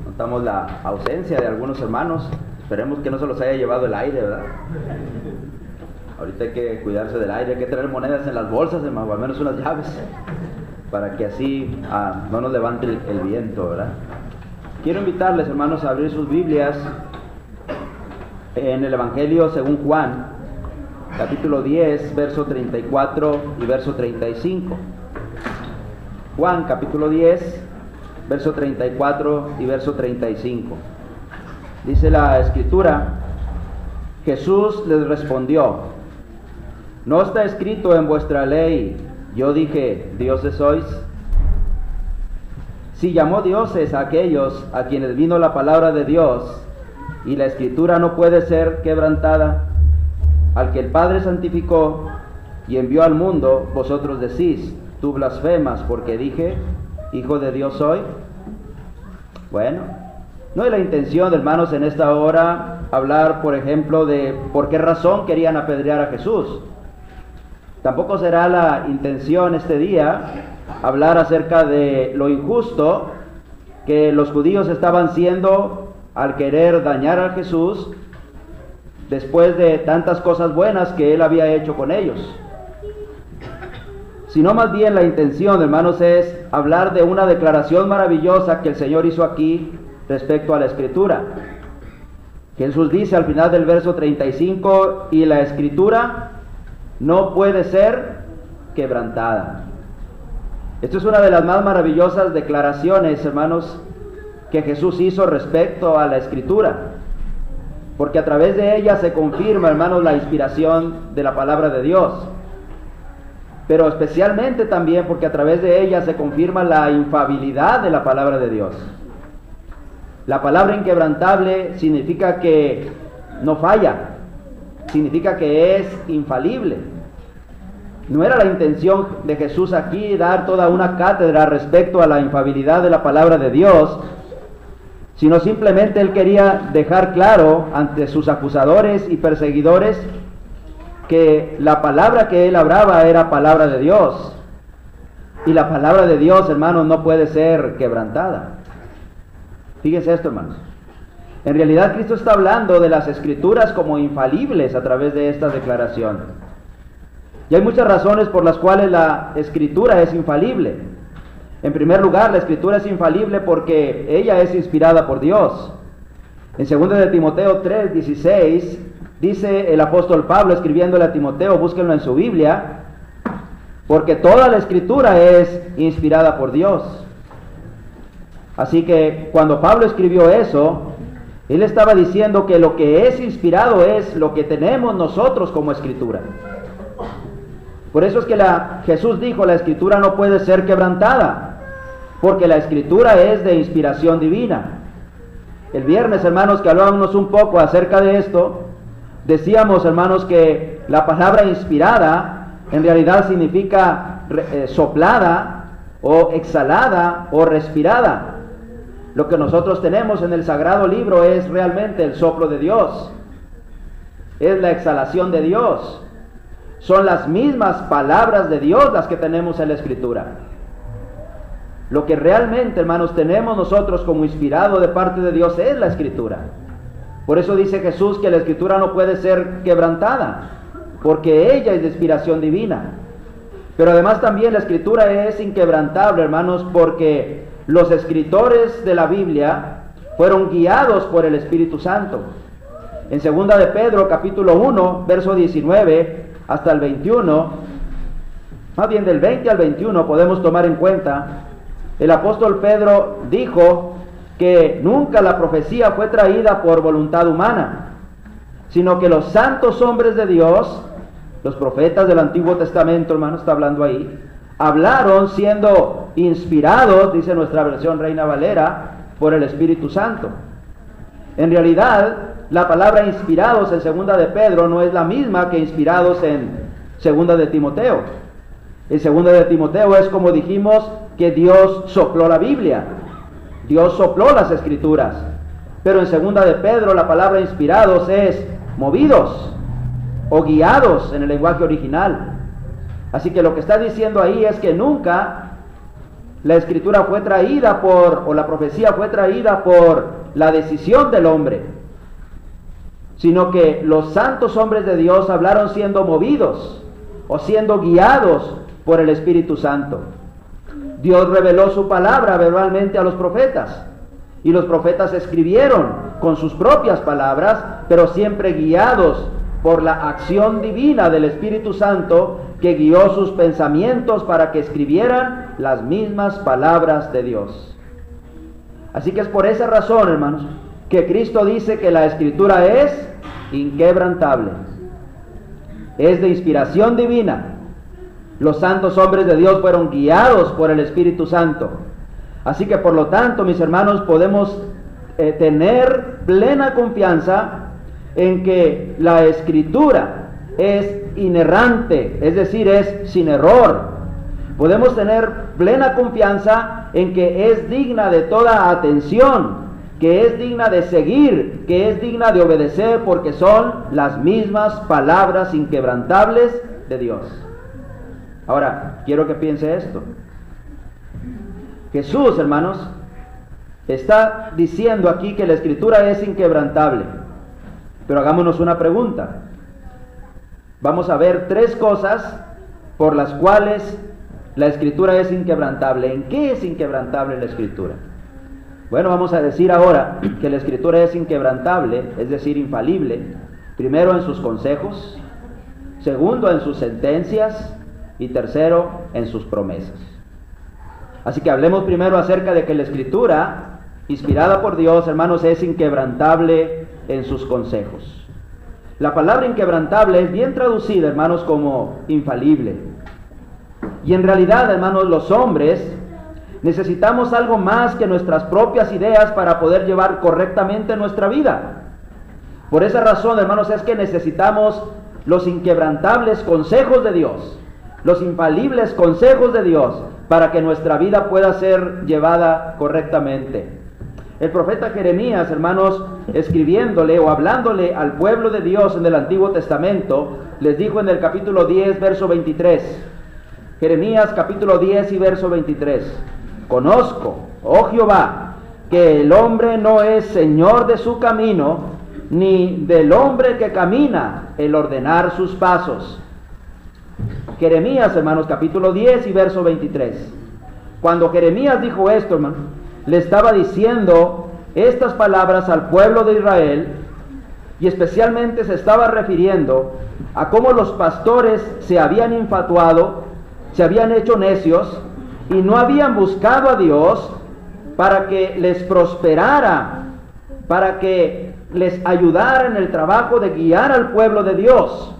Notamos la ausencia de algunos hermanos. Esperemos que no se los haya llevado el aire, ¿verdad? Ahorita hay que cuidarse del aire, hay que traer monedas en las bolsas, hermano, o al menos unas llaves, para que así no nos levante el viento, ¿verdad? Quiero invitarles, hermanos, a abrir sus Biblias en el Evangelio según Juan, capítulo 10, verso 34 y verso 35. Juan, capítulo 10, verso 34 y verso 35. Dice la Escritura: Jesús les respondió: ¿no está escrito en vuestra ley, yo dije, dioses sois? Si llamó dioses a aquellos a quienes vino la palabra de Dios, y la Escritura no puede ser quebrantada, al que el Padre santificó y envió al mundo, vosotros decís, tú blasfemas, porque dije, hijo de Dios soy. Bueno, no es la intención, hermanos, en esta hora hablar, por ejemplo, de por qué razón querían apedrear a Jesús. Tampoco será la intención este día hablar acerca de lo injusto que los judíos estaban siendo al querer dañar a Jesús después de tantas cosas buenas que él había hecho con ellos. Sino más bien la intención, hermanos, es hablar de una declaración maravillosa que el Señor hizo aquí respecto a la Escritura. Jesús dice al final del verso 35, y la Escritura no puede ser quebrantada. Esto es una de las más maravillosas declaraciones, hermanos, que Jesús hizo respecto a la Escritura, porque a través de ella se confirma, hermanos, la inspiración de la palabra de Dios, pero especialmente también porque a través de ella se confirma la infalibilidad de la palabra de Dios. La palabra inquebrantable significa que no falla, significa que es infalible. No era la intención de Jesús aquí dar toda una cátedra respecto a la infalibilidad de la palabra de Dios, sino simplemente él quería dejar claro ante sus acusadores y perseguidores que la palabra que él hablaba era palabra de Dios, y la palabra de Dios, hermanos, no puede ser quebrantada. Fíjense esto, hermanos. En realidad Cristo está hablando de las Escrituras como infalibles a través de esta declaración. Y hay muchas razones por las cuales la Escritura es infalible. En primer lugar, la Escritura es infalible porque ella es inspirada por Dios. En 2 de Timoteo 3:16 dice el apóstol Pablo escribiéndole a Timoteo, búsquenlo en su Biblia, porque toda la Escritura es inspirada por Dios. Así que cuando Pablo escribió eso, él estaba diciendo que lo que es inspirado es lo que tenemos nosotros como Escritura. Por eso es que Jesús dijo, la Escritura no puede ser quebrantada, porque la Escritura es de inspiración divina. El viernes, hermanos, que hablábamos un poco acerca de esto, decíamos, hermanos, que la palabra inspirada en realidad significa soplada o exhalada o respirada. Lo que nosotros tenemos en el Sagrado Libro es realmente el soplo de Dios, es la exhalación de Dios. Son las mismas palabras de Dios las que tenemos en la Escritura. Lo que realmente, hermanos, tenemos nosotros como inspirado de parte de Dios es la Escritura. Por eso dice Jesús que la Escritura no puede ser quebrantada, porque ella es de inspiración divina. Pero además también la Escritura es inquebrantable, hermanos, porque los escritores de la Biblia fueron guiados por el Espíritu Santo. En 2 de Pedro, capítulo 1, verso 19 hasta el 21, más bien del 20 al 21 podemos tomar en cuenta, el apóstol Pedro dijo que nunca la profecía fue traída por voluntad humana, sino que los santos hombres de Dios, los profetas del Antiguo Testamento, hermano, está hablando ahí, hablaron siendo inspirados, dice nuestra versión Reina Valera, por el Espíritu Santo. En realidad, la palabra inspirados en 2 de Pedro no es la misma que inspirados en 2 de Timoteo. En 2 de Timoteo es como dijimos que Dios sopló la Biblia, Dios sopló las Escrituras. Pero en 2 de Pedro la palabra inspirados es movidos o guiados en el lenguaje original. Así que lo que está diciendo ahí es que nunca la escritura fue traída o la profecía fue traída por la decisión del hombre, sino que los santos hombres de Dios hablaron siendo movidos o siendo guiados por el Espíritu Santo. Dios reveló su palabra verbalmente a los profetas, y los profetas escribieron con sus propias palabras, pero siempre guiados por la acción divina del Espíritu Santo, que guió sus pensamientos para que escribieran las mismas palabras de Dios. Así que es por esa razón, hermanos, que Cristo dice que la Escritura es inquebrantable, es de inspiración divina. Los santos hombres de Dios fueron guiados por el Espíritu Santo. Así que por lo tanto, mis hermanos, podemos tener plena confianza en que la Escritura es inerrante, es decir, es sin error. Podemos tener plena confianza en que es digna de toda atención, que es digna de seguir, que es digna de obedecer, porque son las mismas palabras inquebrantables de Dios. Ahora, quiero que piense esto. Jesús, hermanos, está diciendo aquí que la Escritura es inquebrantable. Pero hagámonos una pregunta. Vamos a ver tres cosas por las cuales la Escritura es inquebrantable. ¿En qué es inquebrantable la Escritura? Bueno, vamos a decir ahora que la Escritura es inquebrantable, es decir, infalible, primero en sus consejos, segundo en sus sentencias y tercero en sus promesas. Así que hablemos primero acerca de que la Escritura, inspirada por Dios, hermanos, es inquebrantable en sus consejos. La palabra inquebrantable es bien traducida, hermanos, como infalible. Y en realidad, hermanos, los hombres necesitamos algo más que nuestras propias ideas para poder llevar correctamente nuestra vida. Por esa razón, hermanos, es que necesitamos los inquebrantables consejos de Dios, los infalibles consejos de Dios, para que nuestra vida pueda ser llevada correctamente. El profeta Jeremías, hermanos, escribiéndole o hablándole al pueblo de Dios en el Antiguo Testamento, les dijo en el capítulo 10, verso 23, Jeremías capítulo 10 y verso 23, conozco, oh Jehová, que el hombre no es señor de su camino, ni del hombre que camina el ordenar sus pasos. Jeremías, hermanos, capítulo 10 y verso 23. Cuando Jeremías dijo esto, hermano, le estaba diciendo estas palabras al pueblo de Israel, y especialmente se estaba refiriendo a cómo los pastores se habían infatuado, se habían hecho necios y no habían buscado a Dios para que les prosperara, para que les ayudara en el trabajo de guiar al pueblo de Dios.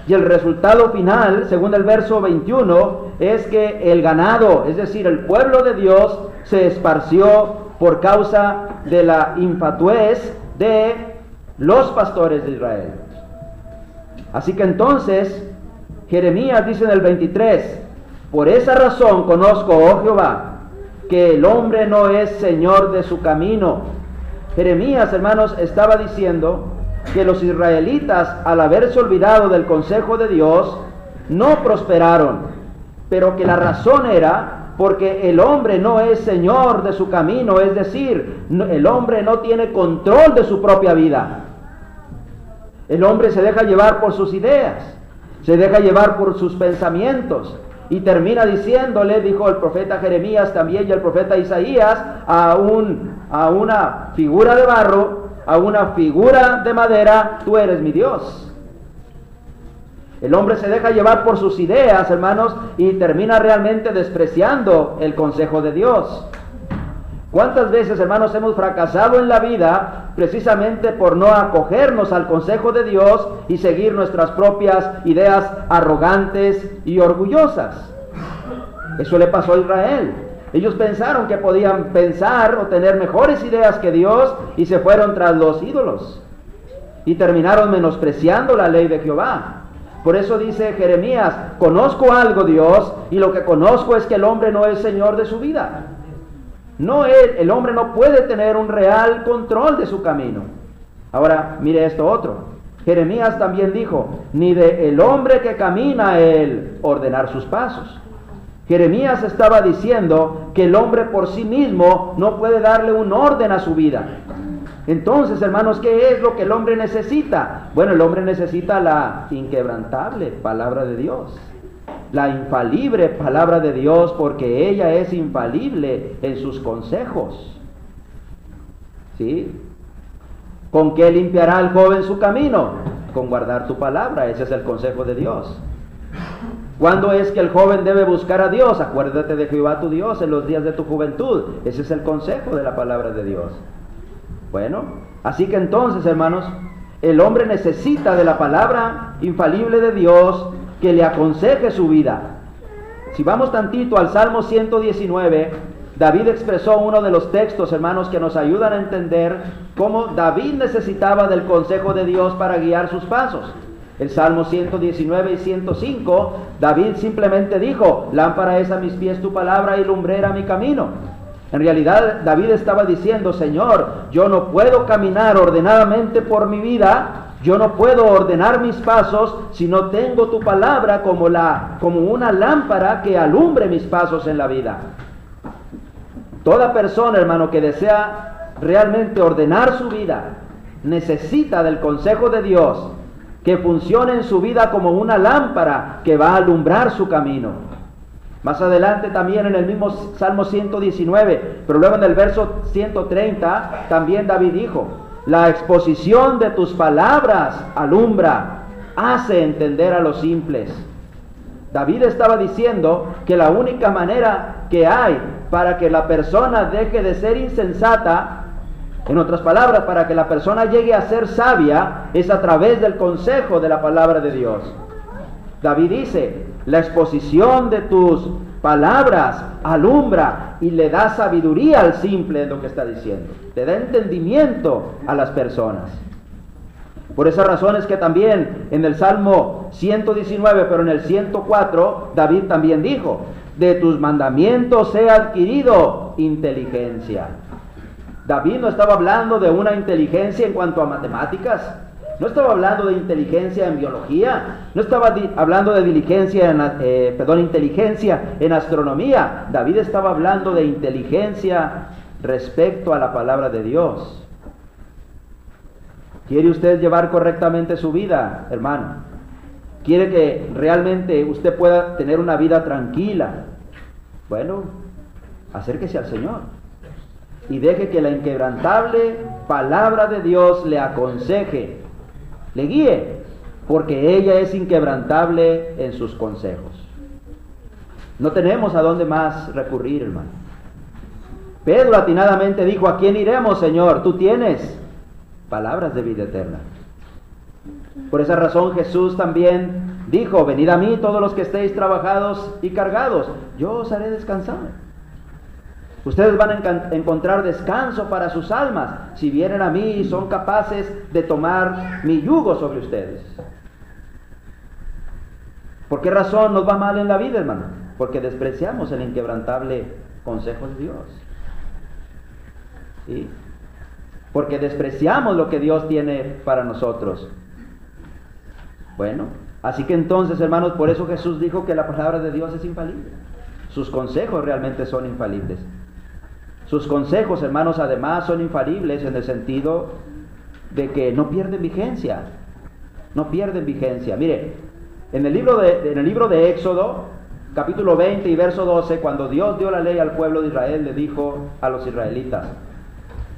Y el resultado final, según el verso 21, es que el ganado, es decir, el pueblo de Dios, se esparció por causa de la infatuez de los pastores de Israel. Así que entonces, Jeremías dice en el 23, por esa razón conozco, oh Jehová, que el hombre no es señor de su camino. Jeremías, hermanos, estaba diciendo que los israelitas, al haberse olvidado del consejo de Dios, no prosperaron, pero que la razón era porque el hombre no es señor de su camino, es decir, el hombre no tiene control de su propia vida. El hombre se deja llevar por sus ideas, se deja llevar por sus pensamientos, y termina diciéndole, dijo el profeta Jeremías también y el profeta Isaías, a una figura de barro, a una figura de madera, tú eres mi Dios. El hombre se deja llevar por sus ideas, hermanos, y termina realmente despreciando el consejo de Dios. ¿Cuántas veces, hermanos, hemos fracasado en la vida precisamente por no acogernos al consejo de Dios y seguir nuestras propias ideas arrogantes y orgullosas? Eso le pasó a Israel. Ellos pensaron que podían pensar o tener mejores ideas que Dios y se fueron tras los ídolos y terminaron menospreciando la ley de Jehová. Por eso dice Jeremías, conozco algo, Dios, y lo que conozco es que el hombre no es señor de su vida. El hombre no puede tener un real control de su camino. Ahora, mire esto otro. Jeremías también dijo, ni de el hombre que camina el ordenar sus pasos. Jeremías estaba diciendo que el hombre por sí mismo no puede darle un orden a su vida. Entonces, hermanos, ¿qué es lo que el hombre necesita? Bueno, el hombre necesita la inquebrantable palabra de Dios, la infalible palabra de Dios, porque ella es infalible en sus consejos. ¿Sí? ¿Con qué limpiará el joven su camino? Con guardar tu palabra. Ese es el consejo de Dios. ¿Cuándo es que el joven debe buscar a Dios? Acuérdate de Jehová tu Dios en los días de tu juventud. Ese es el consejo de la palabra de Dios. Bueno, así que entonces, hermanos, el hombre necesita de la palabra infalible de Dios que le aconseje su vida. Si vamos tantito al Salmo 119, David expresó uno de los textos, hermanos, que nos ayudan a entender cómo David necesitaba del consejo de Dios para guiar sus pasos. El Salmo 119 y 105, David simplemente dijo: lámpara es a mis pies tu palabra y lumbrera mi camino. En realidad, David estaba diciendo: Señor, yo no puedo caminar ordenadamente por mi vida, yo no puedo ordenar mis pasos si no tengo tu palabra como una lámpara que alumbre mis pasos en la vida. Toda persona, hermano, que desea realmente ordenar su vida, necesita del consejo de Dios, que funcione en su vida como una lámpara que va a alumbrar su camino. Más adelante también en el mismo Salmo 119, pero luego en el verso 130, también David dijo: la exposición de tus palabras alumbra, hace entender a los simples. David estaba diciendo que la única manera que hay para que la persona deje de ser insensata, en otras palabras, para que la persona llegue a ser sabia, es a través del consejo de la palabra de Dios. David dice: la exposición de tus palabras alumbra y le da sabiduría al simple, es lo que está diciendo. Le da entendimiento a las personas. Por esa razón es que también en el Salmo 119, pero en el 104, David también dijo: de tus mandamientos he adquirido inteligencia. David no estaba hablando de una inteligencia en cuanto a matemáticas, no estaba hablando de inteligencia en biología, no estaba hablando de inteligencia en astronomía. David estaba hablando de inteligencia respecto a la palabra de Dios. ¿Quiere usted llevar correctamente su vida, hermano? ¿Quiere que realmente usted pueda tener una vida tranquila? Bueno, acérquese al Señor y deje que la inquebrantable palabra de Dios le aconseje, le guíe, porque ella es inquebrantable en sus consejos. No tenemos a dónde más recurrir, hermano. Pedro atinadamente dijo: ¿a quién iremos, Señor? Tú tienes palabras de vida eterna. Por esa razón Jesús también dijo: venid a mí todos los que estéis trabajados y cargados, yo os haré descansar. Ustedes van a encontrar descanso para sus almas si vienen a mí y son capaces de tomar mi yugo sobre ustedes. ¿Por qué razón nos va mal en la vida, hermano? Porque despreciamos el inquebrantable consejo de Dios. ¿Sí? Porque despreciamos lo que Dios tiene para nosotros. Bueno, así que entonces, hermanos, por eso Jesús dijo que la palabra de Dios es infalible. Sus consejos realmente son infalibles. Sus consejos, hermanos, además son infalibles en el sentido de que no pierden vigencia. No pierden vigencia. Mire, en el libro de Éxodo, capítulo 20 y verso 12, cuando Dios dio la ley al pueblo de Israel, le dijo a los israelitas: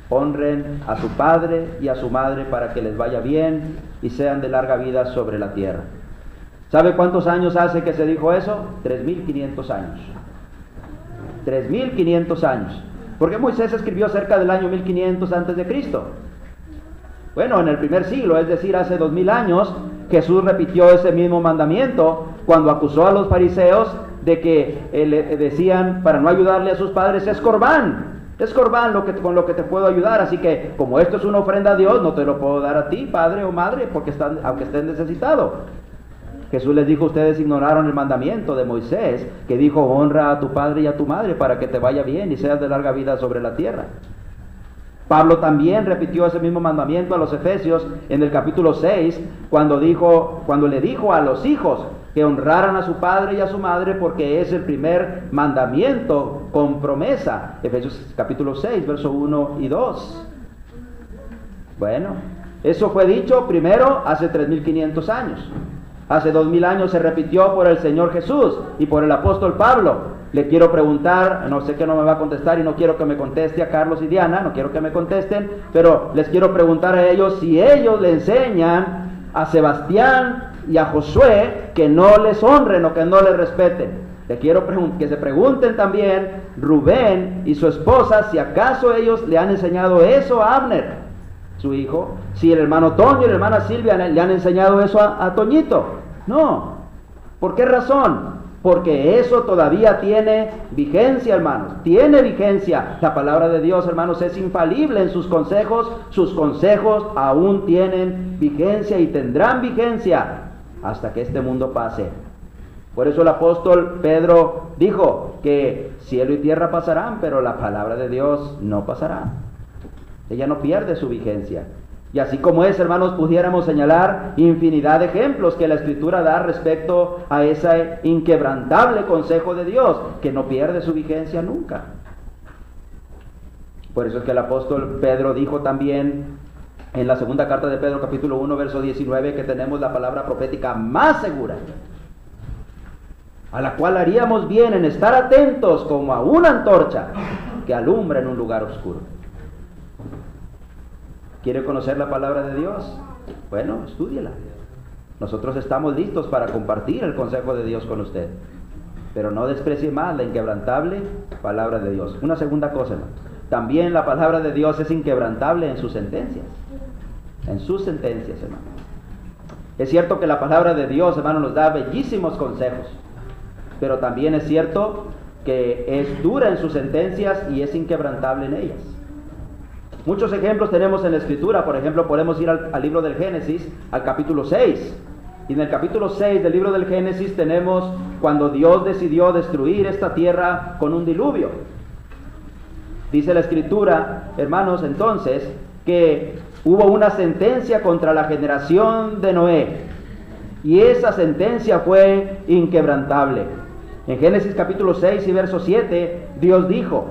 honren a su padre y a su madre para que les vaya bien y sean de larga vida sobre la tierra. ¿Sabe cuántos años hace que se dijo eso? 3,500 años. 3,500 años. Porque Moisés escribió cerca del año 1500 antes de Cristo. Bueno, en el primer siglo, es decir, hace 2000 años, Jesús repitió ese mismo mandamiento cuando acusó a los fariseos de que le decían, para no ayudarle a sus padres: es corbán con lo que te puedo ayudar, así que como esto es una ofrenda a Dios, no te lo puedo dar a ti, padre o madre, porque aunque estés necesitado. Jesús les dijo: ustedes ignoraron el mandamiento de Moisés, que dijo: honra a tu padre y a tu madre para que te vaya bien y seas de larga vida sobre la tierra. Pablo también repitió ese mismo mandamiento a los efesios en el capítulo 6, cuando le dijo a los hijos: que honraran a su padre y a su madre, porque es el primer mandamiento con promesa. Efesios capítulo 6, verso 1 y 2. Bueno, eso fue dicho primero hace 3500 años. Hace 2000 años se repitió por el Señor Jesús y por el apóstol Pablo. Le quiero preguntar, no sé que no me va a contestar y no quiero que me conteste a Carlos y Diana, no quiero que me contesten, pero les quiero preguntar a ellos si ellos le enseñan a Sebastián y a Josué que no les honren o que no les respeten. Le quiero que se pregunten también Rubén y su esposa si acaso ellos le han enseñado eso a Abner, su hijo, si el hermano Toño y la hermana Silvia le han enseñado eso a Toñito. No. ¿Por qué razón? Porque eso todavía tiene vigencia, hermanos. Tiene vigencia. La palabra de Dios, hermanos, es infalible en sus consejos. Sus consejos aún tienen vigencia y tendrán vigencia hasta que este mundo pase. Por eso el apóstol Pedro dijo que cielo y tierra pasarán, pero la palabra de Dios no pasará. Ella no pierde su vigencia. Y así como es, hermanos, pudiéramos señalar infinidad de ejemplos que la Escritura da respecto a ese inquebrantable consejo de Dios, que no pierde su vigencia nunca. Por eso es que el apóstol Pedro dijo también en la segunda carta de Pedro, capítulo 1, verso 19, que tenemos la palabra profética más segura, a la cual haríamos bien en estar atentos como a una antorcha que alumbra en un lugar oscuro. ¿Quiere conocer la palabra de Dios? Bueno, estúdiela. Nosotros estamos listos para compartir el consejo de Dios con usted. Pero no desprecie más la inquebrantable palabra de Dios. Una segunda cosa, hermano. También la palabra de Dios es inquebrantable en sus sentencias. En sus sentencias, hermano. Es cierto que la palabra de Dios, hermano, nos da bellísimos consejos. Pero también es cierto que es dura en sus sentencias y es inquebrantable en ellas. Muchos ejemplos tenemos en la Escritura. Por ejemplo, podemos ir al libro del Génesis, al capítulo 6. Y en el capítulo 6 del libro del Génesis tenemos cuando Dios decidió destruir esta tierra con un diluvio. Dice la Escritura, hermanos, entonces, que hubo una sentencia contra la generación de Noé. Y esa sentencia fue inquebrantable. En Génesis capítulo 6 y verso 7, Dios dijo: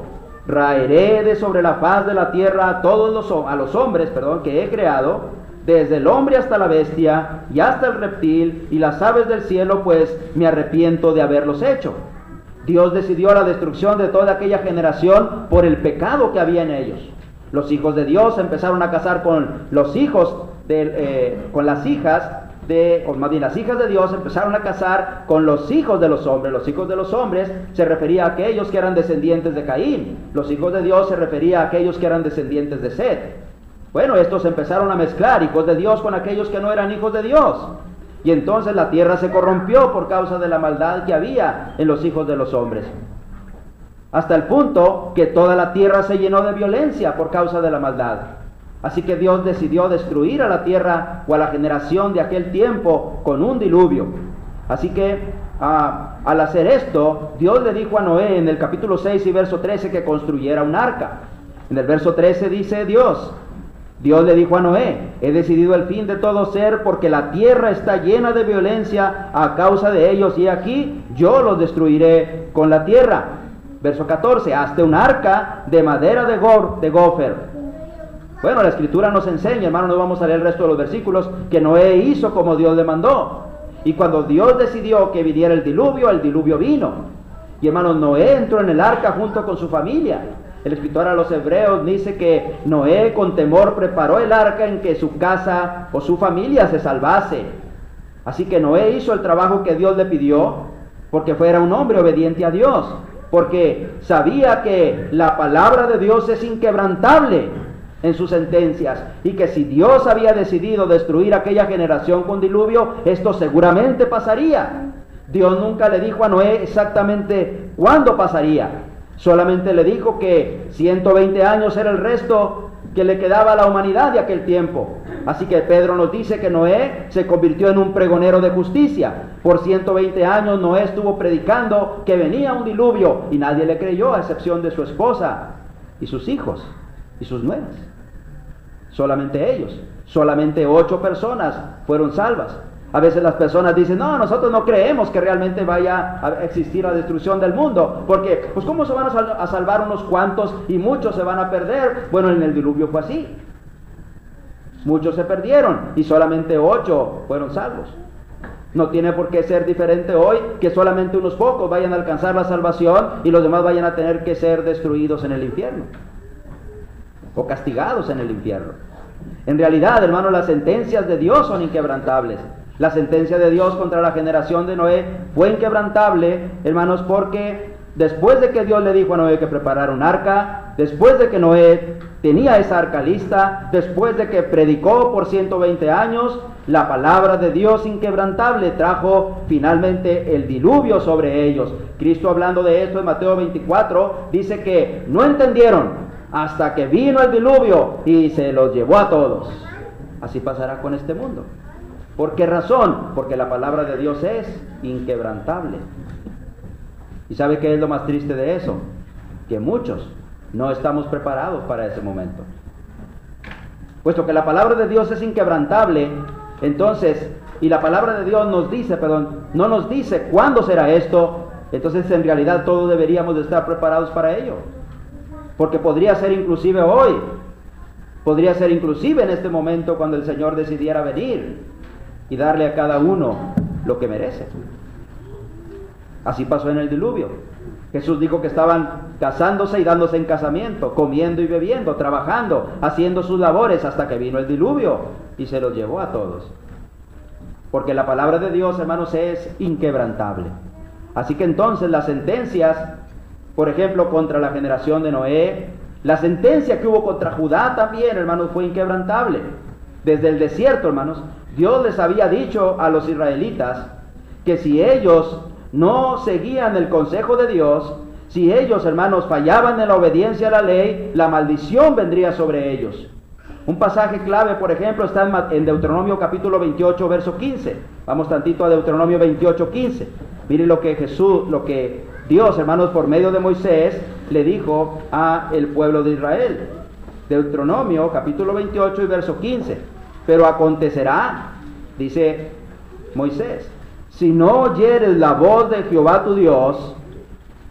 raeré de sobre la faz de la tierra a todos los hombres que he creado, desde el hombre hasta la bestia y hasta el reptil y las aves del cielo, pues me arrepiento de haberlos hecho. Dios decidió la destrucción de toda aquella generación por el pecado que había en ellos. Los hijos de Dios empezaron a casar con los hijos con las hijas o más bien las hijas de Dios empezaron a casar con los hijos de los hombres. Los hijos de los hombres se refería a aquellos que eran descendientes de Caín. Los hijos de Dios se refería a aquellos que eran descendientes de Set. Bueno, estos empezaron a mezclar hijos de Dios con aquellos que no eran hijos de Dios. Y entonces la tierra se corrompió por causa de la maldad que había en los hijos de los hombres. Hasta el punto que toda la tierra se llenó de violencia por causa de la maldad. Así que Dios decidió destruir a la tierra o a la generación de aquel tiempo con un diluvio. Así que al hacer esto, Dios le dijo a Noé en el capítulo 6 y verso 13 que construyera un arca. En el verso 13 dice Dios le dijo a Noé: he decidido el fin de todo ser, porque la tierra está llena de violencia a causa de ellos, y aquí yo los destruiré con la tierra. Verso 14, hazte un arca de madera de gofer. Bueno, la Escritura nos enseña, hermano, no vamos a leer el resto de los versículos, que Noé hizo como Dios le mandó. Y cuando Dios decidió que viniera el diluvio vino. Y hermano, Noé entró en el arca junto con su familia. El escritor a los Hebreos dice que Noé con temor preparó el arca en que su casa o su familia se salvase. Así que Noé hizo el trabajo que Dios le pidió, porque fuera un hombre obediente a Dios, porque sabía que la palabra de Dios es inquebrantable en sus sentencias, y que si Dios había decidido destruir aquella generación con diluvio, esto seguramente pasaría. Dios nunca le dijo a Noé exactamente cuándo pasaría, solamente le dijo que 120 años era el resto que le quedaba a la humanidad de aquel tiempo. Así que Pedro nos dice que Noé se convirtió en un pregonero de justicia. Por 120 años Noé estuvo predicando que venía un diluvio y nadie le creyó, a excepción de su esposa y sus hijos y sus nueras. Solamente ellos, solamente 8 personas fueron salvas. A veces las personas dicen, no, nosotros no creemos que realmente vaya a existir la destrucción del mundo, porque pues ¿cómo se van a salvar unos cuantos y muchos se van a perder? Bueno, en el diluvio fue así. Muchos se perdieron y solamente 8 fueron salvos. No tiene por qué ser diferente hoy, que solamente unos pocos vayan a alcanzar la salvación y los demás vayan a tener que ser destruidos en el infierno o castigados en el infierno. En realidad, hermanos, las sentencias de Dios son inquebrantables. La sentencia de Dios contra la generación de Noé fue inquebrantable, hermanos, porque después de que Dios le dijo a Noé que preparara un arca, después de que Noé tenía esa arca lista, después de que predicó por 120 años, la palabra de Dios inquebrantable trajo finalmente el diluvio sobre ellos. Cristo, hablando de esto en Mateo 24, dice que no entendieron hasta que vino el diluvio y se los llevó a todos. Así pasará con este mundo. ¿Por qué razón? Porque la palabra de Dios es inquebrantable. ¿Y sabe qué es lo más triste de eso? Que muchos no estamos preparados para ese momento. Puesto que la palabra de Dios es inquebrantable, entonces, y la palabra de Dios nos dice, no nos dice cuándo será esto, entonces en realidad todos deberíamos de estar preparados para ello. Porque podría ser inclusive hoy, podría ser inclusive en este momento cuando el Señor decidiera venir y darle a cada uno lo que merece. Así pasó en el diluvio. Jesús dijo que estaban casándose y dándose en casamiento, comiendo y bebiendo, trabajando, haciendo sus labores hasta que vino el diluvio y se los llevó a todos. Porque la palabra de Dios, hermanos, es inquebrantable. Así que entonces las sentencias, por ejemplo, contra la generación de Noé, la sentencia que hubo contra Judá también, hermanos, fue inquebrantable. Desde el desierto, hermanos, Dios les había dicho a los israelitas que si ellos no seguían el consejo de Dios, si ellos, hermanos, fallaban en la obediencia a la ley, la maldición vendría sobre ellos. Un pasaje clave, por ejemplo, está en Deuteronomio capítulo 28, verso 15. Vamos tantito a Deuteronomio 28, 15. Mire lo que Dios, hermanos, por medio de Moisés, le dijo a el pueblo de Israel. Deuteronomio capítulo 28 y verso 15. Pero acontecerá, dice Moisés, si no oyeres la voz de Jehová tu Dios,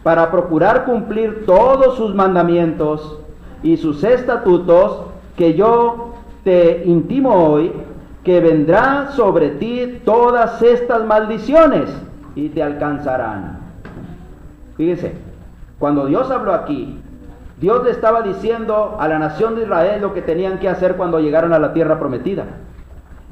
para procurar cumplir todos sus mandamientos y sus estatutos que yo te intimo hoy, que vendrán sobre ti todas estas maldiciones y te alcanzarán. Fíjense, cuando Dios habló aquí, Dios le estaba diciendo a la nación de Israel lo que tenían que hacer cuando llegaron a la tierra prometida.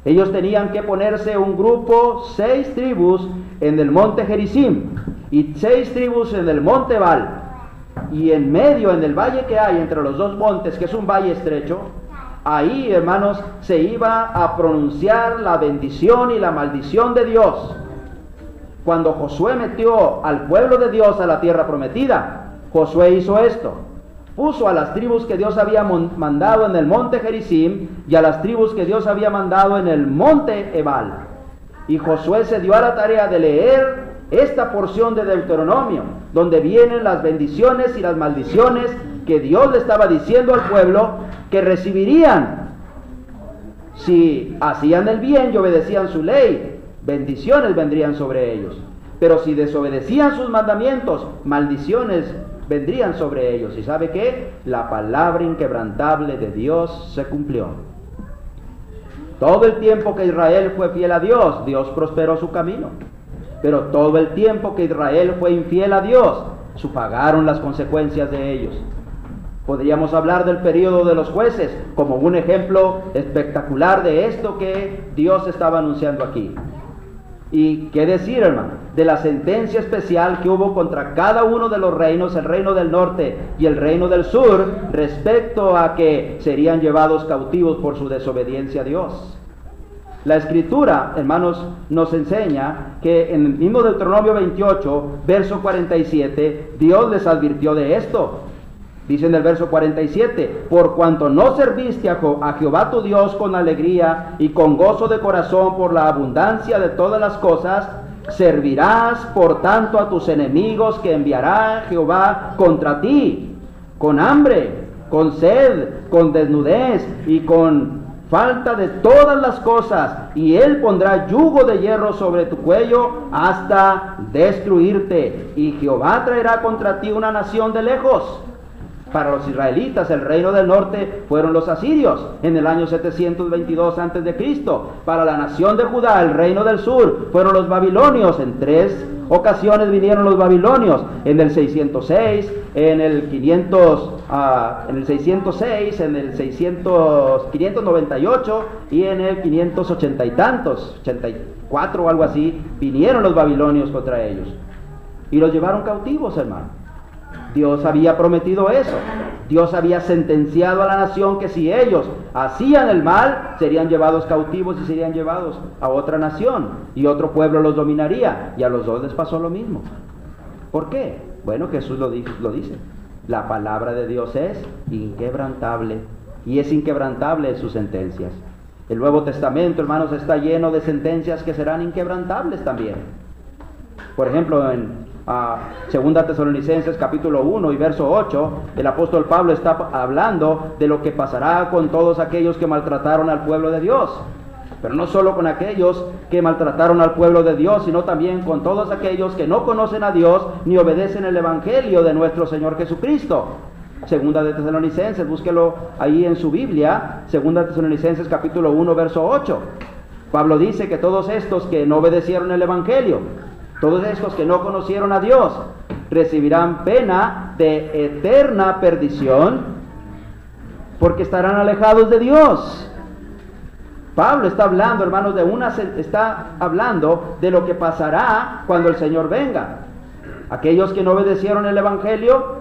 Ellos tenían que ponerse un grupo, 6 tribus en el monte Gerizim y 6 tribus en el monte Ebal. Y en medio, en el valle que hay entre los dos montes, que es un valle estrecho, ahí, hermanos, se iba a pronunciar la bendición y la maldición de Dios. Cuando Josué metió al pueblo de Dios a la tierra prometida, Josué hizo esto. Puso a las tribus que Dios había mandado en el monte Gerizim y a las tribus que Dios había mandado en el monte Ebal. Y Josué se dio a la tarea de leer esta porción de Deuteronomio, donde vienen las bendiciones y las maldiciones que Dios le estaba diciendo al pueblo que recibirían si hacían el bien y obedecían su ley. Bendiciones vendrían sobre ellos. Pero si desobedecían sus mandamientos, maldiciones vendrían sobre ellos. ¿Y sabe qué? La palabra inquebrantable de Dios se cumplió. Todo el tiempo que Israel fue fiel a Dios, Dios prosperó su camino. Pero todo el tiempo que Israel fue infiel a Dios, pagaron las consecuencias de ellos. Podríamos hablar del período de los jueces como un ejemplo espectacular de esto que Dios estaba anunciando aquí. Y qué decir, hermano, de la sentencia especial que hubo contra cada uno de los reinos, el reino del norte y el reino del sur, respecto a que serían llevados cautivos por su desobediencia a Dios. La Escritura, hermanos, nos enseña que en el mismo Deuteronomio 28, verso 47, Dios les advirtió de esto. Dice en el verso 47, por cuanto no serviste a Jehová tu Dios con alegría y con gozo de corazón por la abundancia de todas las cosas, servirás por tanto a tus enemigos que enviará Jehová contra ti, con hambre, con sed, con desnudez y con falta de todas las cosas, y él pondrá yugo de hierro sobre tu cuello hasta destruirte, y Jehová traerá contra ti una nación de lejos. Para los israelitas, el reino del norte fueron los asirios en el año 722 a.C. Para la nación de Judá, el reino del sur, fueron los babilonios. En 3 ocasiones vinieron los babilonios: en el 606, en el 606, en el 598 y en el 580 y tantos, 84 o algo así, vinieron los babilonios contra ellos y los llevaron cautivos, hermano. Dios había prometido eso. Dios había sentenciado a la nación que si ellos hacían el mal, serían llevados cautivos y serían llevados a otra nación, y otro pueblo los dominaría, y a los dos les pasó lo mismo. ¿Por qué? Bueno, Jesús lo dice. La palabra de Dios es inquebrantable, y es inquebrantable en sus sentencias. El Nuevo Testamento, hermanos, está lleno de sentencias que serán inquebrantables también. Por ejemplo, en Segunda Tesalonicenses capítulo 1 y verso 8, el apóstol Pablo está hablando de lo que pasará con todos aquellos que maltrataron al pueblo de Dios. Pero no solo con aquellos que maltrataron al pueblo de Dios, sino también con todos aquellos que no conocen a Dios ni obedecen el evangelio de nuestro Señor Jesucristo. Segunda de Tesalonicenses, búsquelo ahí en su Biblia, Segunda de Tesalonicenses capítulo 1 verso 8. Pablo dice que todos estos que no obedecieron el evangelio, todos estos que no conocieron a Dios, recibirán pena de eterna perdición, porque estarán alejados de Dios. Pablo está hablando, hermanos, está hablando de lo que pasará cuando el Señor venga. Aquellos que no obedecieron el evangelio,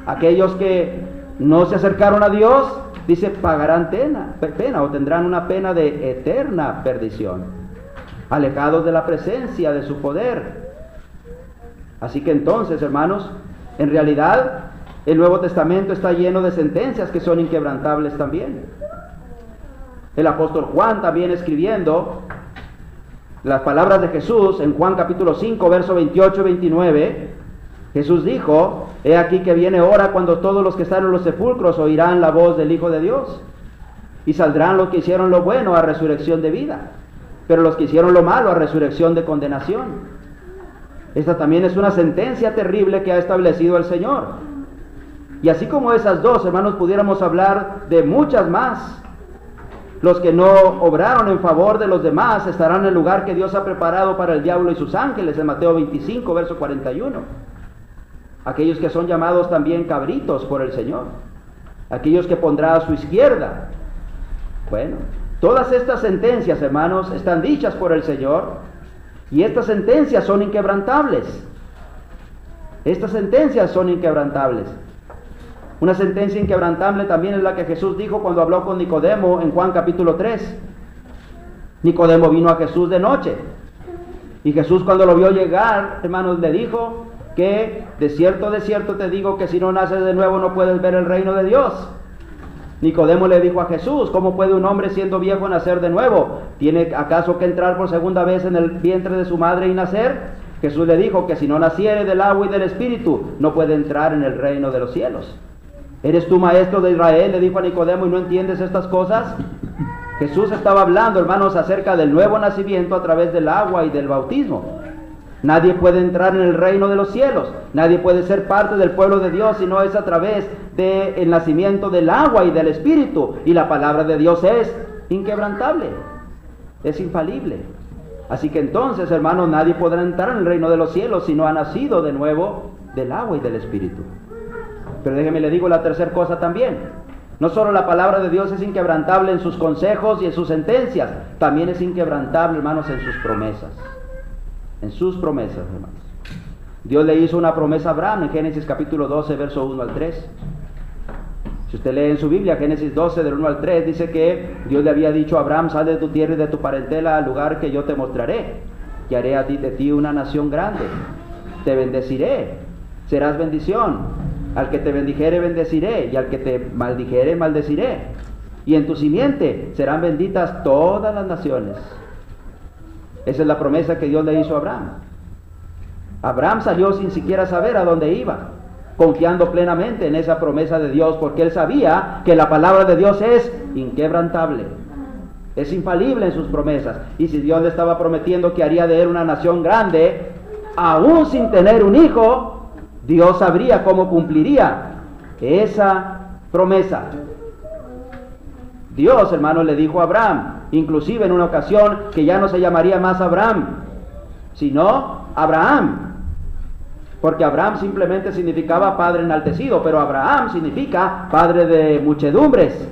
aquellos que no se acercaron a Dios, dice, pagarán pena o tendrán una pena de eterna perdición, alejados de la presencia de su poder. Así que entonces, hermanos, en realidad el Nuevo Testamento está lleno de sentencias que son inquebrantables también. El apóstol Juan, también escribiendo las palabras de Jesús en Juan capítulo 5 verso 28 y 29, Jesús dijo: he aquí que viene hora cuando todos los que están en los sepulcros oirán la voz del Hijo de Dios, y saldrán los que hicieron lo bueno a resurrección de vida, pero los que hicieron lo malo a resurrección de condenación. Esta también es una sentencia terrible que ha establecido el Señor. Y así como esas dos, hermanos, pudiéramos hablar de muchas más. Los que no obraron en favor de los demás estarán en el lugar que Dios ha preparado para el diablo y sus ángeles, en Mateo 25, verso 41. Aquellos que son llamados también cabritos por el Señor, aquellos que pondrá a su izquierda. Bueno, todas estas sentencias, hermanos, están dichas por el Señor, y estas sentencias son inquebrantables. Estas sentencias son inquebrantables. Una sentencia inquebrantable también es la que Jesús dijo cuando habló con Nicodemo en Juan capítulo 3. Nicodemo vino a Jesús de noche, y Jesús, cuando lo vio llegar, hermanos, le dijo que de cierto te digo que si no naces de nuevo no puedes ver el reino de Dios. Nicodemo le dijo a Jesús: ¿cómo puede un hombre siendo viejo nacer de nuevo? ¿Tiene acaso que entrar por segunda vez en el vientre de su madre y nacer? Jesús le dijo que si no naciere del agua y del Espíritu, no puede entrar en el reino de los cielos. ¿Eres tú maestro de Israel?, le dijo a Nicodemo, ¿y no entiendes estas cosas? Jesús estaba hablando, hermanos, acerca del nuevo nacimiento a través del agua y del bautismo. Nadie puede entrar en el reino de los cielos, nadie puede ser parte del pueblo de Dios si no es a través del nacimiento del agua y del Espíritu. Y la palabra de Dios es inquebrantable, es infalible. Así que entonces, hermanos, nadie podrá entrar en el reino de los cielos si no ha nacido de nuevo del agua y del Espíritu. Pero déjeme le digo la tercera cosa también. No solo la palabra de Dios es inquebrantable en sus consejos y en sus sentencias, también es inquebrantable, hermanos, en sus promesas. En sus promesas, hermanos. Dios le hizo una promesa a Abraham en Génesis capítulo 12, verso 1 al 3. Si usted lee en su Biblia, Génesis 12, del 1 al 3, dice que Dios le había dicho a Abraham: sal de tu tierra y de tu parentela al lugar que yo te mostraré, y haré de ti una nación grande. Te bendeciré, serás bendición. Al que te bendijere, bendeciré, y al que te maldijere, maldeciré. Y en tu simiente serán benditas todas las naciones. Esa es la promesa que Dios le hizo a Abraham. Abraham salió sin siquiera saber a dónde iba, confiando plenamente en esa promesa de Dios, porque él sabía que la palabra de Dios es inquebrantable. Es infalible en sus promesas. Y si Dios le estaba prometiendo que haría de él una nación grande, aún sin tener un hijo, Dios sabría cómo cumpliría esa promesa. Dios, hermanos, le dijo a Abraham, inclusive en una ocasión, que ya no se llamaría más Abraham, sino Abraham. Porque Abraham simplemente significaba padre enaltecido, pero Abraham significa padre de muchedumbres.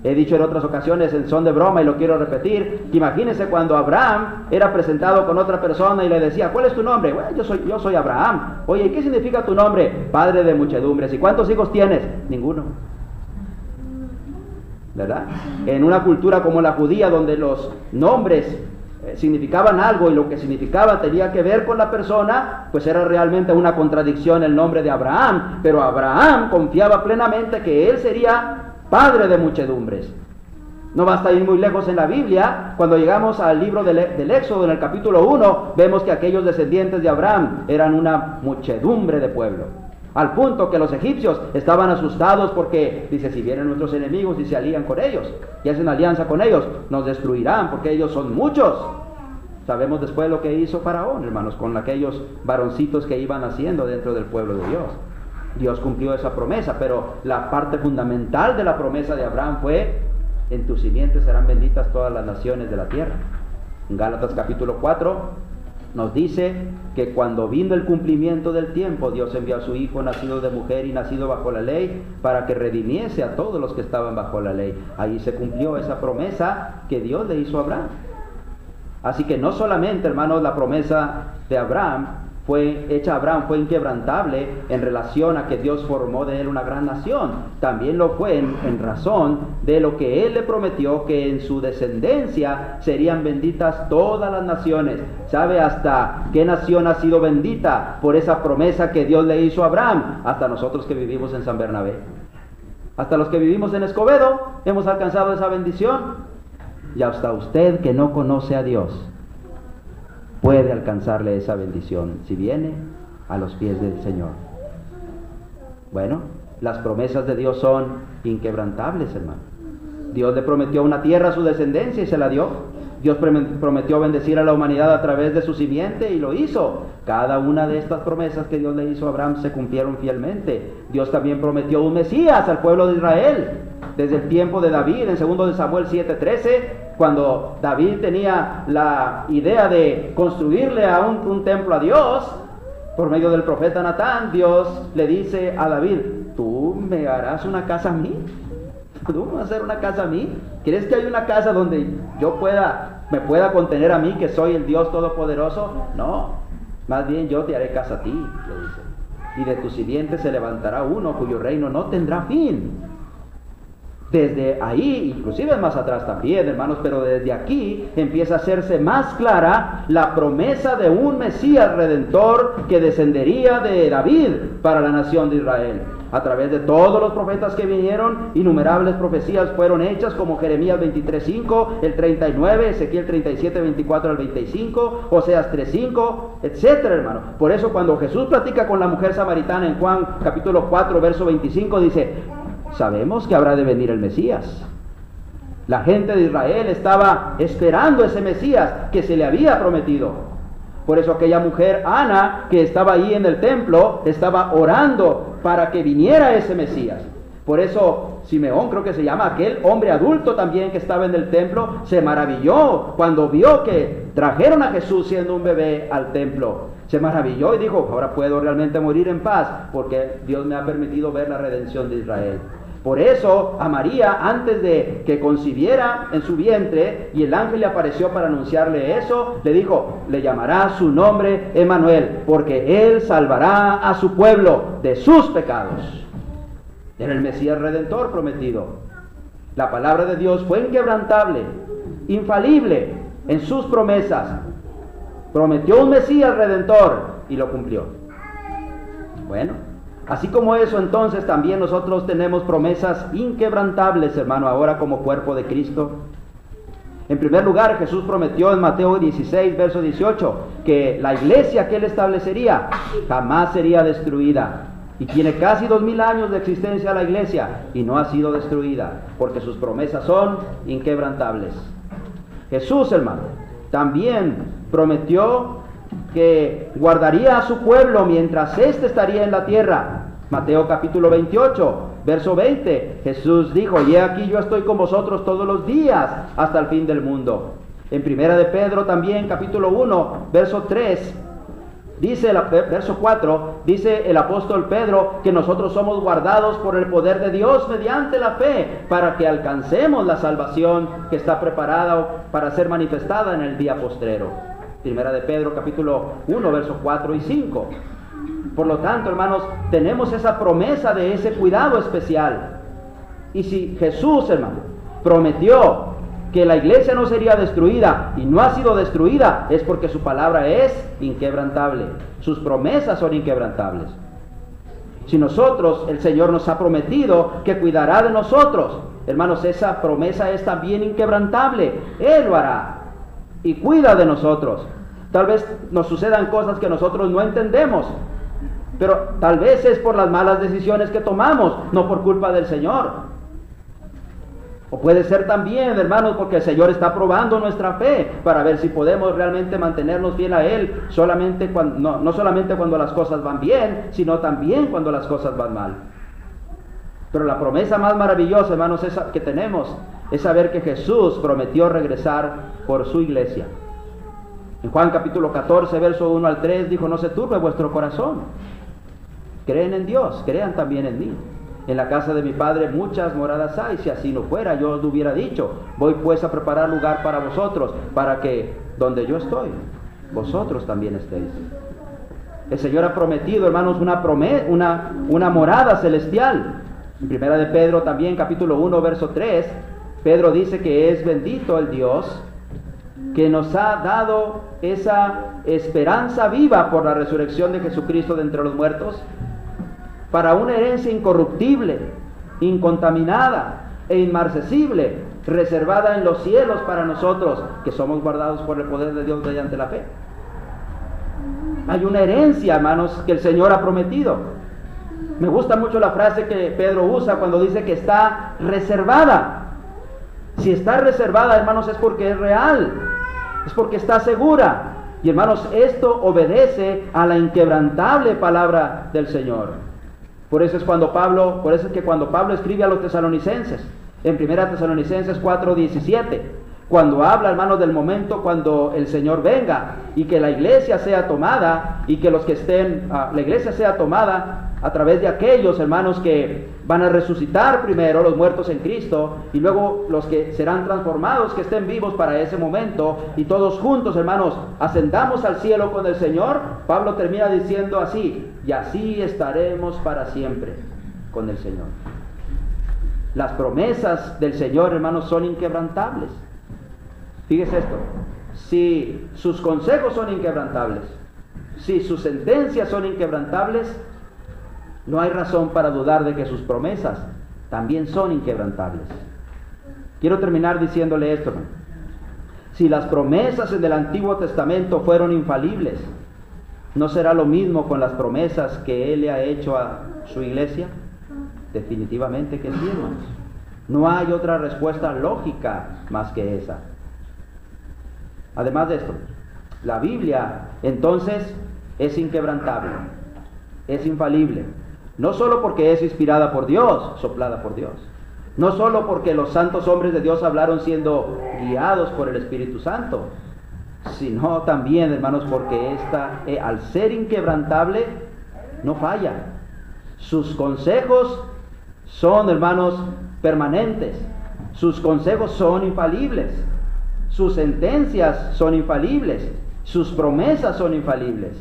He dicho en otras ocasiones en son de broma y lo quiero repetir, que imagínense cuando Abraham era presentado con otra persona y le decía, ¿cuál es tu nombre? Bueno, yo soy Abraham. Oye, ¿qué significa tu nombre? Padre de muchedumbres. ¿Y cuántos hijos tienes? Ninguno. ¿Verdad? En una cultura como la judía, donde los nombres significaban algo y lo que significaba tenía que ver con la persona, pues era realmente una contradicción el nombre de Abraham. Pero Abraham confiaba plenamente que él sería padre de muchedumbres. No basta ir muy lejos en la Biblia. Cuando llegamos al libro del Éxodo, en el capítulo 1, vemos que aquellos descendientes de Abraham eran una muchedumbre de pueblo, al punto que los egipcios estaban asustados porque, dice, si vienen nuestros enemigos y se alían con ellos y hacen alianza con ellos, nos destruirán porque ellos son muchos. Sabemos después lo que hizo Faraón, hermanos, con aquellos varoncitos que iban haciendo dentro del pueblo de Dios. Dios cumplió esa promesa, pero la parte fundamental de la promesa de Abraham fue: en tu simiente serán benditas todas las naciones de la tierra. En Gálatas capítulo 4 nos dice que cuando vino el cumplimiento del tiempo, Dios envió a su Hijo, nacido de mujer y nacido bajo la ley, para que redimiese a todos los que estaban bajo la ley. Ahí se cumplió esa promesa que Dios le hizo a Abraham. Así que no solamente, hermanos, la promesa de Abraham fue hecha a Abraham, fue inquebrantable en relación a que Dios formó de él una gran nación. También lo fue en razón de lo que él le prometió, que en su descendencia serían benditas todas las naciones. ¿Sabe hasta qué nación ha sido bendita por esa promesa que Dios le hizo a Abraham? Hasta nosotros que vivimos en San Bernabé. Hasta los que vivimos en Escobedo hemos alcanzado esa bendición. Y hasta usted que no conoce a Dios puede alcanzarle esa bendición si viene a los pies del Señor. Bueno, las promesas de Dios son inquebrantables, hermano. Dios le prometió una tierra a su descendencia y se la dio. Dios prometió bendecir a la humanidad a través de su simiente y lo hizo. Cada una de estas promesas que Dios le hizo a Abraham se cumplieron fielmente. Dios también prometió un Mesías al pueblo de Israel. Desde el tiempo de David, en 2 de Samuel 7:13, cuando David tenía la idea de construirle a un templo a Dios, por medio del profeta Natán, Dios le dice a David: ¿tú me harás una casa a mí? ¿Tú me vas a hacer una casa a mí? ¿Quieres que haya una casa donde yo me pueda contener a mí, que soy el Dios Todopoderoso? No, más bien yo te haré casa a ti, le dice. Y de tu simiente se levantará uno cuyo reino no tendrá fin. Desde ahí, inclusive más atrás también, hermanos, pero desde aquí empieza a hacerse más clara la promesa de un Mesías Redentor que descendería de David para la nación de Israel. A través de todos los profetas que vinieron, innumerables profecías fueron hechas, como Jeremías 23:5, el 39, Ezequiel 37, 24 al 25, Oseas 3:5, etcétera, hermano. Por eso cuando Jesús platica con la mujer samaritana en Juan capítulo 4, verso 25, dice: sabemos que habrá de venir el Mesías. La gente de Israel estaba esperando ese Mesías que se le había prometido. Por eso aquella mujer, Ana, que estaba ahí en el templo, estaba orando para que viniera ese Mesías. Por eso Simeón, creo que se llama, aquel hombre adulto también que estaba en el templo, se maravilló cuando vio que trajeron a Jesús siendo un bebé al templo. Se maravilló y dijo: ahora puedo realmente morir en paz, porque Dios me ha permitido ver la redención de Israel. Por eso a María, antes de que concibiera en su vientre y el ángel le apareció para anunciarle eso, le dijo: le llamará su nombre Emmanuel, porque él salvará a su pueblo de sus pecados. Era el Mesías Redentor prometido. La palabra de Dios fue inquebrantable, infalible en sus promesas. Prometió un Mesías Redentor y lo cumplió. Bueno, así como eso, entonces también nosotros tenemos promesas inquebrantables, hermano, ahora como cuerpo de Cristo. En primer lugar, Jesús prometió en Mateo 16, verso 18, que la iglesia que él establecería jamás sería destruida. Y tiene casi 2000 años de existencia la iglesia y no ha sido destruida, porque sus promesas son inquebrantables. Jesús, hermano, también prometió que guardaría a su pueblo mientras éste estaría en la tierra. Mateo capítulo 28, verso 20, Jesús dijo: y he aquí yo estoy con vosotros todos los días hasta el fin del mundo. En primera de Pedro también, capítulo 1, verso 3, verso 4, dice el apóstol Pedro que nosotros somos guardados por el poder de Dios mediante la fe, para que alcancemos la salvación que está preparada para ser manifestada en el día postrero. Primera de Pedro, capítulo 1, verso 4 y 5. Por lo tanto, hermanos, tenemos esa promesa de ese cuidado especial. Y si Jesús, hermano, prometió que la iglesia no sería destruida y no ha sido destruida, es porque su palabra es inquebrantable. Sus promesas son inquebrantables. Si nosotros, el Señor nos ha prometido que cuidará de nosotros, hermanos, esa promesa es también inquebrantable. Él lo hará y cuida de nosotros. Tal vez nos sucedan cosas que nosotros no entendemos, pero tal vez es por las malas decisiones que tomamos, no por culpa del Señor. O puede ser también, hermanos, porque el Señor está probando nuestra fe para ver si podemos realmente mantenernos fiel a Él, no solamente cuando las cosas van bien, sino también cuando las cosas van mal. Pero la promesa más maravillosa, hermanos, que tenemos es saber que Jesús prometió regresar por su iglesia. En Juan capítulo 14, verso 1 al 3, dijo: no se turbe vuestro corazón. Creen en Dios, crean también en mí. En la casa de mi Padre muchas moradas hay. Si así no fuera, yo os lo hubiera dicho. Voy pues a preparar lugar para vosotros, para que donde yo estoy, vosotros también estéis. El Señor ha prometido, hermanos, una morada celestial. En primera de Pedro también, capítulo 1, verso 3, Pedro dice que es bendito el Dios que nos ha dado esa esperanza viva por la resurrección de Jesucristo de entre los muertos, para una herencia incorruptible, incontaminada e inmarcesible, reservada en los cielos para nosotros, que somos guardados por el poder de Dios mediante la fe. Hay una herencia, hermanos, que el Señor ha prometido. Me gusta mucho la frase que Pedro usa cuando dice que está reservada. Si está reservada, hermanos, es porque es real, es porque está segura. Y hermanos, esto obedece a la inquebrantable palabra del Señor. Por eso es que cuando Pablo escribe a los tesalonicenses, en 1 Tesalonicenses 4:17, cuando habla, hermanos, del momento cuando el Señor venga y que la iglesia sea tomada, y que los que estén, la iglesia sea tomada a través de aquellos, hermanos, que van a resucitar primero, los muertos en Cristo, y luego los que serán transformados, que estén vivos para ese momento, y todos juntos, hermanos, ascendamos al cielo con el Señor. Pablo termina diciendo así: y así estaremos para siempre con el Señor. Las promesas del Señor, hermanos, son inquebrantables. Fíjese esto: si sus consejos son inquebrantables, si sus sentencias son inquebrantables, no hay razón para dudar de que sus promesas también son inquebrantables. Quiero terminar diciéndole esto, hermano. Si las promesas en el Antiguo Testamento fueron infalibles, ¿no será lo mismo con las promesas que Él le ha hecho a su iglesia? Definitivamente que sí, hermanos. No hay otra respuesta lógica más que esa. Además de esto, la Biblia entonces es inquebrantable, es infalible. No solo porque es inspirada por Dios, soplada por Dios. No solo porque los santos hombres de Dios hablaron siendo guiados por el Espíritu Santo, sino también, hermanos, porque esta, al ser inquebrantable, no falla. Sus consejos son, hermanos, permanentes. Sus consejos son infalibles. Sus sentencias son infalibles. Sus promesas son infalibles.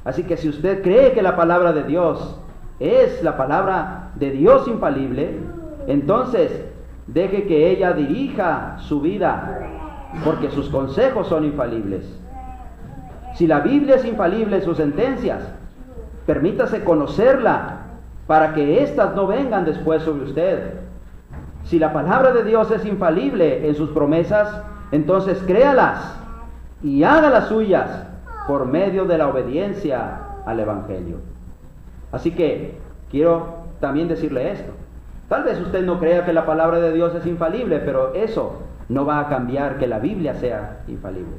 Así que si usted cree que la palabra de Dios es la palabra de Dios infalible, entonces deje que ella dirija su vida, porque sus consejos son infalibles. Si la Biblia es infalible en sus sentencias, permítase conocerla para que éstas no vengan después sobre usted. Si la palabra de Dios es infalible en sus promesas, entonces créalas y hágalas suyas por medio de la obediencia al Evangelio. Así que quiero también decirle esto: tal vez usted no crea que la palabra de Dios es infalible, pero eso no va a cambiar que la Biblia sea infalible.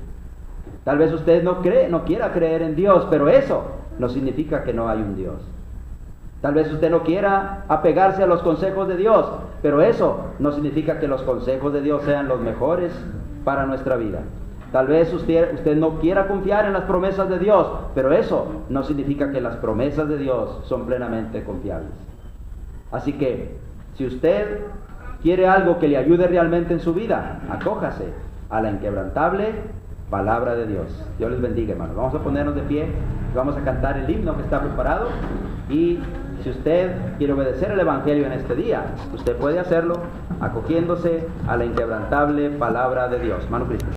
Tal vez usted no quiera creer en Dios, pero eso no significa que no hay un Dios. Tal vez usted no quiera apegarse a los consejos de Dios, pero eso no significa que los consejos de Dios sean los mejores para nuestra vida. Tal vez usted no quiera confiar en las promesas de Dios, pero eso no significa que las promesas de Dios son plenamente confiables. Así que, si usted quiere algo que le ayude realmente en su vida, acójase a la inquebrantable palabra de Dios. Dios les bendiga, hermanos. Vamos a ponernos de pie, vamos a cantar el himno que está preparado, y si usted quiere obedecer el Evangelio en este día, usted puede hacerlo acogiéndose a la inquebrantable palabra de Dios. Mano Cristo.